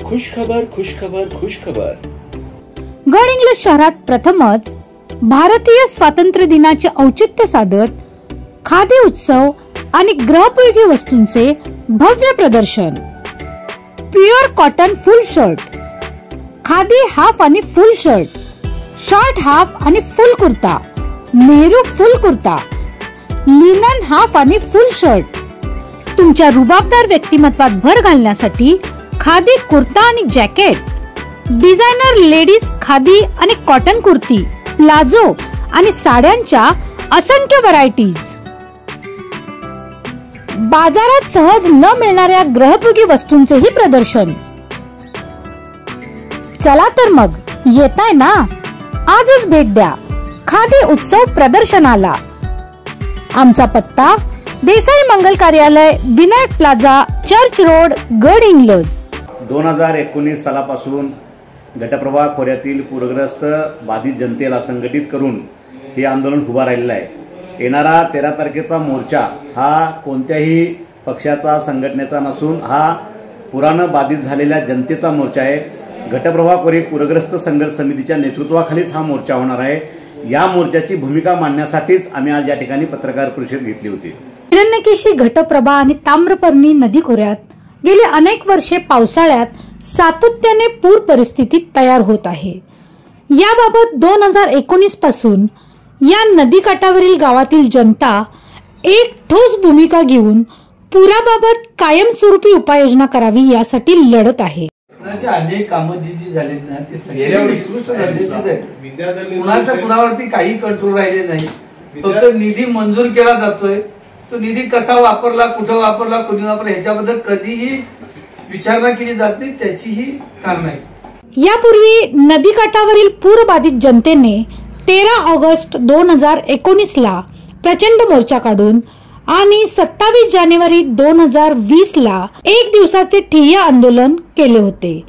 खुशखबर खुशखबर खुशखबर. गडहिंग्लज शहरात प्रथमच भारतीय स्वातंत्र्य दिनाचे औचित्य साधत खादी उत्सव आणि गृहोपयोगी वस्तूंचे भव्य प्रदर्शन. प्युअर कॉटन फुल शर्ट, खादी हाफ आणि फुल शर्ट, शॉर्ट हाफ आणि फुल कुर्ता, नेहरू फुल कुर्ता, लिनन हाफ आणि फुल शर्ट. तुमच्या रुबाबदार व्यक्तिमत्वात भर घालण्यासाठी खादी कुर्ता आणि जॅकेट, डिझायनर लेडीज खादी आणि कॉटन कुर्ती, प्लाझो आणि साड्यांच्या असंख्य व्हरायटीज. बाजारात सहज न मिळणाऱ्या गृहोपयोगी वस्तूंचेही प्रदर्शन. चला तर मग येताय ना, आजच भेट द्या खादी उत्सव प्रदर्शनाला. आमचा पत्ता देसाई मंगल कार्यालय, Vinayak plaza, church road, Gadhinglaj. 2019 सालापासून घटप्रभा खोऱ्यातील पूरग्रस्त बाधित जनतेला संघटित करून हे आंदोलन उभा राहिलेलं आहे. येणारा 13 तारखेचा मोर्चा हा कोणत्याही पक्षाचा संघटनेचा नसून हा पुरानं बाधित झालेल्या जनतेचा मोर्चा आहे. घटप्रभा खोरे पूरग्रस्त संघर्ष समितीच्या नेतृत्वाखालीच हा मोर्चा होणार आहे. या मोर्चाची भूमिका मांडण्यासाठीच आम्ही आज या ठिकाणी पत्रकार परिषद घेतली होती. हिरण्यकेशी, घटप्रभा आणि ताम्रपर्णी नदी खोऱ्यात गेली अनेक वर्षे पावसाळ्यात सातत्याने पूर परिस्थिती तयार होत आहे. याबाबत 2019 पासून या नदीकाठावरील गावातील जनता एक ठोस भूमिका घेऊन पुराबाबत कायमस्वरूपी उपाययोजना करावी यासाठी लढत आहे. अनेक कामं जी झालीत ना ती उत्कृष्ट दर्जाचीच आहेत. कुणाच्या कुणावरती काही कंट्रोल राहिले नाही. फक्त निधी मंजूर केला जातोय, तो निधी कसा वापरला, कुठं वापरला, कोणी वापरला ह्याच्याबद्दल कधीही विचारणा केली जात नाही. त्याचीही कारण आहे. यापूर्वी नदीकाठावरील पूरबाधित जनतेने 13 ऑगस्ट 2019 ला प्रचंड मोर्चा काढून आणि 27 जानेवारी 2020 ला एक दिवसाचे ठिय्या आंदोलन केले होते.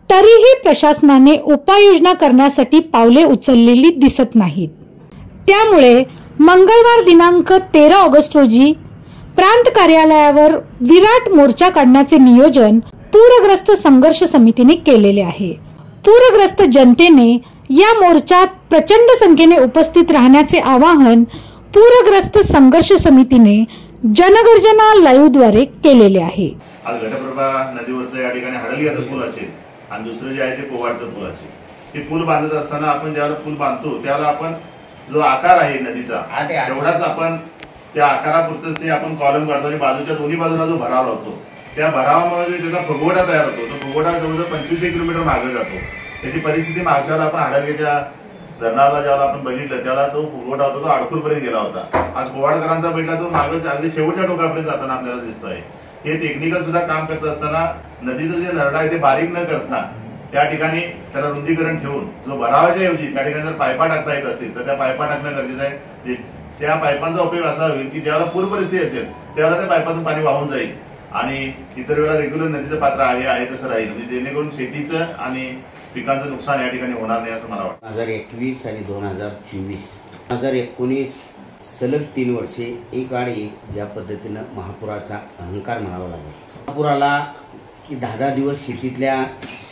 तरीही प्रशासनाने उपाययोजना करण्यासाठी पावले उचललेली दिसत नाहीत. त्यामुळे मंगळवार दिनांक 13 ऑगस्ट रोजी प्रांत कार्यालयावर विराट मोर्चा काढण्याचे नियोजन पूरग्रस्त संघर्ष समितीने केलेले आहे. पूरग्रस्त जनतेने या मोर्चात प्रचंड संख्येने उपस्थित राहण्याचे आवाहन पूरग्रस्त संघर्ष समितीने जनगर्जना लाईव्ह द्वारे केलेले आहे. आज घटप्रभा नदीवरचं या ठिकाणी हडलियाचं पूल असेल आणि दुसरं जे आहे ते पोवाडचं पूल असेल. हे पूल बांधत असताना आपण ज्यावेळेला पूल बांधतो त्यावेळेला आपण जो आकार आहे नदीचा तेवढाच आपण त्या आकारापुरतच ते आपण कॉलम काढतो आणि बाजूच्या दोन्ही बाजूला जो भराव लावतो त्या भरावामध्ये त्याचा फुगवटा तयार होतो. तो फुगवटा जवळजवळ 25 किलोमीटर मागे जातो. त्याची परिस्थिती मागच्या वेळेला आपण हडलगेच्या धरणाला ज्यावेळेला आपण बघितलं त्यावेळेला तो फुगवटा होता तो अडकूरपर्यंत गेला होता. आज पोवाडकरांचा भेटला तो मागे अगदी शेवटच्या टोकापर्यंत जाताना आपल्याला दिसतोय. हे टेक्निकल सुद्धा काम करत असताना नदीचं जे नरडा आहे ते बारीक न करता त्या ठिकाणी त्याला रुंदीकरण ठेवून जो भरावाच्या ऐवजी त्या ठिकाणी जर पायपा टाकता येत असतील तर त्या पायपा टाकणं गरजेचं आहे. त्या पायपांचा उपयोग असा होईल की ज्यावेळेला पूर परिस्थिती असेल त्यावेळेला त्या पायपातून पाणी वाहून जाईल आणि इतर वेळेला रेग्युलर नदीचं पात्र आहे तसं राहील. म्हणजे जेणेकरून शेतीचं आणि पिकांचं नुकसान या ठिकाणी होणार नाही असं मला वाटतं. 2021 आणि 2024 2019 सलग 3 वर्षे एक आड एक ज्या पद्धतीनं महापुराचा अहंकार म्हणावा लागेल. महापुराला की 10-10 दिवस शेतीतल्या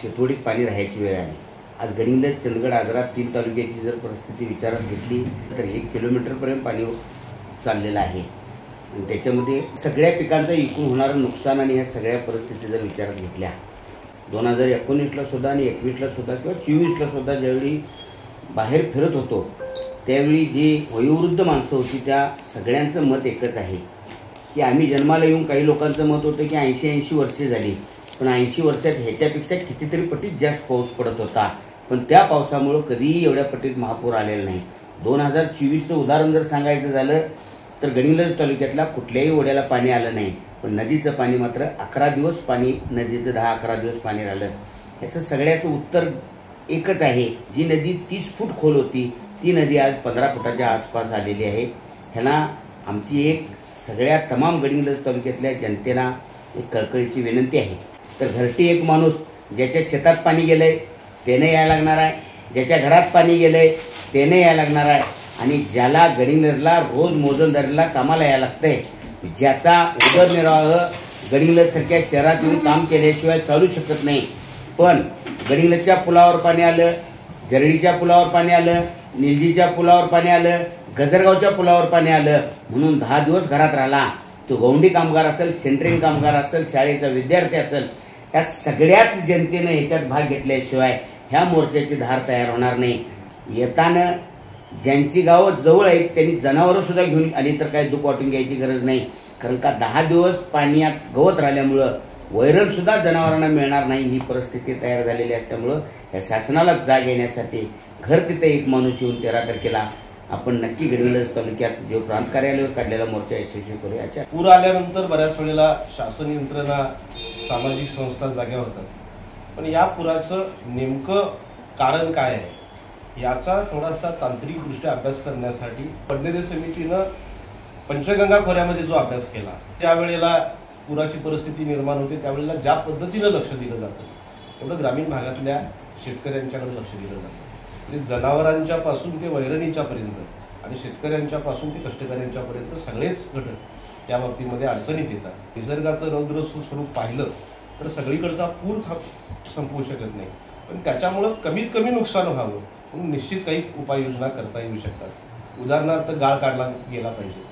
शेतवडीत पाणी राहायची वेळ आली. आज गडहिंग्लज, चंदगड, आजरा 3 तालुक्याची जर परिस्थिती विचारात घेतली तर 1 किलोमीटरपर्यंत पाणी चाललेलं आहे. आणि त्याच्यामध्ये सगळ्या पिकांचं एकूण होणारं नुकसान आणि ह्या सगळ्या परिस्थिती जर विचारात घेतल्या 2019ला सुद्धा आणि 21ला सुद्धा किंवा 24ला सुद्धा ज्यावेळी बाहेर फिरत होतो त्यावेळी जे वयोवृद्ध माणसं होती त्या सगळ्यांचं मत एकच आहे की आम्ही जन्माला येऊन काही लोकांचं मत होतं की 80-80 वर्षे झाली, पण 80 वर्षात ह्याच्यापेक्षा कितीतरी पटीत जास्त पाऊस पडत होता. पण त्या पावसामुळं कधीही एवढ्या पटीत महापूर आलेला नाही. 2024चं उदाहरण जर सांगायचं झालं तर गडहिंग्लज तालुक्यातला कुठल्याही ओढ्याला पाणी आलं नाही, पण नदीचं पाणी मात्र 11 दिवस पाणी, नदीचं 10-11 दिवस पाणी राहिलं. ह्याचं सगळ्याचं उत्तर एकच आहे. जी नदी 30 फूट खोल होती ती नदी आज 15 फुटाच्या आसपास आलेली आहे. ह्याला आमची एक सगळ्या तमाम गडहिंग्लज तालुक्यातल्या जनतेला एक कळकळीची विनंती आहे. तर घरटी एक माणूस ज्याच्या शेतात पाणी गेलंय त्याने यायला लागणार आहे, ज्याच्या घरात पाणी गेलंय त्याने यायला लागणार आहे आणि ज्याला गडहिंग्लजला रोज मोजणदारीला कामाला यायला लागतंय, ज्याचा उदरनिर्वाह गडहिंग्लज सारख्या शहरात येऊन काम केल्याशिवाय चालू शकत नाही, पण गडिंगलजच्या पुलावर पाणी आलं, जरडीच्या पुलावर पाणी आलं, निलजीच्या पुलावर पाणी आलं, गजरगावच्या पुलावर पाणी आलं म्हणून 10 दिवस घरात राहिला. तो गौंडी कामगार असेल, सेंटरिंग कामगार असेल, शाळेचा विद्यार्थी असेल, या सगळ्याच जनतेनं याच्यात भाग घेतल्याशिवाय ह्या मोर्चाची धार तयार होणार नाही. येताना ज्यांची गावं जवळ आहेत त्यांनी जनावरं सुद्धा घेऊन आली तर काही दुःख वाटून घ्यायची गरज नाही. कारण का 10 दिवस पाण्यात गवत राहिल्यामुळं वैरण सुद्धा जनावरांना मिळणार नाही ही परिस्थिती तयार झालेली असल्यामुळं या शासनाला जाग येण्यासाठी घर तिथे एक माणूस येऊन 13 तारखेला आपण नक्की गडिंगलज तालुक्यात जो प्रांत कार्यालयावर काढलेला मोर्चा यशस्वी करूया. अशा पूर आल्यानंतर बऱ्याच वेळेला शासन यंत्रणा, सामाजिक संस्था जाग्या होतात, पण या पुराचं नेमकं कारण काय आहे याचा थोडासा तांत्रिकदृष्ट्या अभ्यास करण्यासाठी पडनेरे समितीनं पंचगंगा खोऱ्यामध्ये जो अभ्यास केला, ज्या वेळेला पुराची परिस्थिती निर्माण होते त्यावेळेला ज्या पद्धतीनं लक्ष दिलं जातं तेवढं ग्रामीण भागातल्या शेतकऱ्यांच्याकडे लक्ष दिलं जातं. म्हणजे जनावरांच्या पासून ते वैरणीच्या पर्यंत आणि शेतकऱ्यांच्या पासून ते कष्टकऱ्यांच्यापर्यंत सगळेच घटक या बाबतीमध्ये अडचणीत येतात. निसर्गाचं रौद्र स्वरूप पाहिलं तर सगळीकडचा पूर संपवू शकत नाही, पण त्याच्यामुळं कमीत कमी नुकसान व्हावं म्हणून निश्चित काही उपाययोजना करता येऊ शकतात. उदाहरणार्थ गाळ काढला गेला पाहिजे.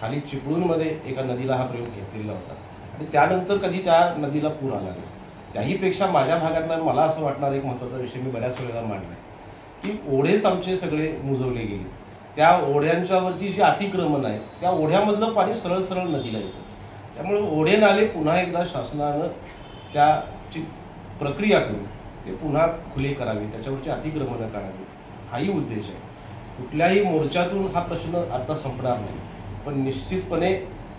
खाली चिपळूणमध्ये एका नदीला हा प्रयोग घेतलेला होता आणि त्यानंतर कधी त्या नदीला पूर आला नाही. त्याहीपेक्षा माझ्या भागातला मला असं वाटणारा एक महत्त्वाचा विषय मी बऱ्याच वेळेला मांडला की ओढेच आमचे सगळे मुजवले गेले. त्या ओढ्यांच्यावरती जे अतिक्रमण आहे त्या ओढ्यामधलं पाणी सरळ सरळ नदीला येतं. त्यामुळे ओढे नाले पुन्हा एकदा शासनानं त्याची प्रक्रिया करून ते पुन्हा खुले करावे, त्याच्यावरची अतिक्रमणं काढावी, हाही उद्देश आहे. कुठल्याही मोर्चातून हा प्रश्न आता संपणार नाही, पण निश्चितपणे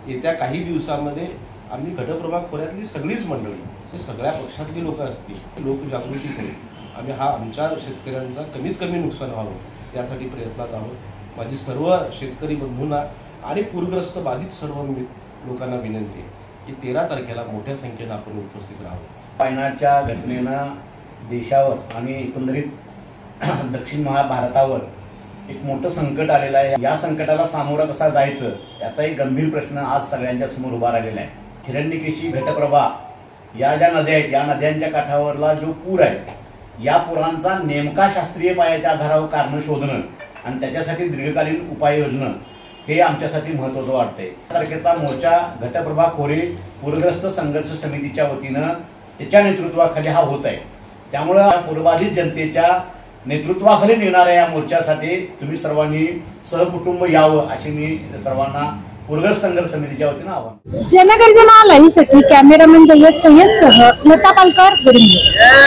येत्या काही दिवसांमध्ये आम्ही घटप्रभा खोऱ्यातली सगळीच मंडळी, सगळ्या पक्षातली लोक असतील, लोकजागृती करून आम्ही हा आमच्या शेतकऱ्यांचा कमीत कमी नुकसान व्हावं यासाठी प्रयत्नात आहोत. माझी सर्व शेतकरी बंधूंना आणि पूरग्रस्त बाधित सर्व लोकांना विनंती आहे की 13 तारखेला मोठ्या संख्येनं आपण उपस्थित राहावं. वायनाडच्या घटनेनं देशावर आणि एकंदरीत दक्षिण महाभारतावर एक मोठं संकट आलेलं आहे. या संकटाला सामोरं कसा जायचं याचा एक गंभीर प्रश्न आज सगळ्यांच्या समोर उभा राहिलेला आहे. हिरण्यकेशी, घटप्रभा या ज्या नद्या आहेत, या नद्यांच्या काठावरला जो पूर आहे, या पुरांचा नेमका शास्त्रीय पायाच्या आधारावर कारण शोधणं आणि त्याच्यासाठी दीर्घकालीन उपाययोजना हे आमच्यासाठी महत्त्वाचं वाटतंय. तारखेचा मोर्चा घटप्रभा खोरे पूरग्रस्त संघर्ष समितीच्या वतीनं त्याच्या नेतृत्वाखाली हा होत आहे. त्यामुळं पूरबाधित जनतेच्या नेतृत्वाखाली निघणाऱ्या या मोर्चासाठी तुम्ही सर्वांनी सहकुटुंब यावं अशी मी सर्वांना पूरग्रस्त संघर्ष समितीच्या वतीनं आवाहन. जनगर्जना लाईव्हसाठी कॅमेरामॅन जय्यद सय्यद सह लता पालकर, गडिंगलज.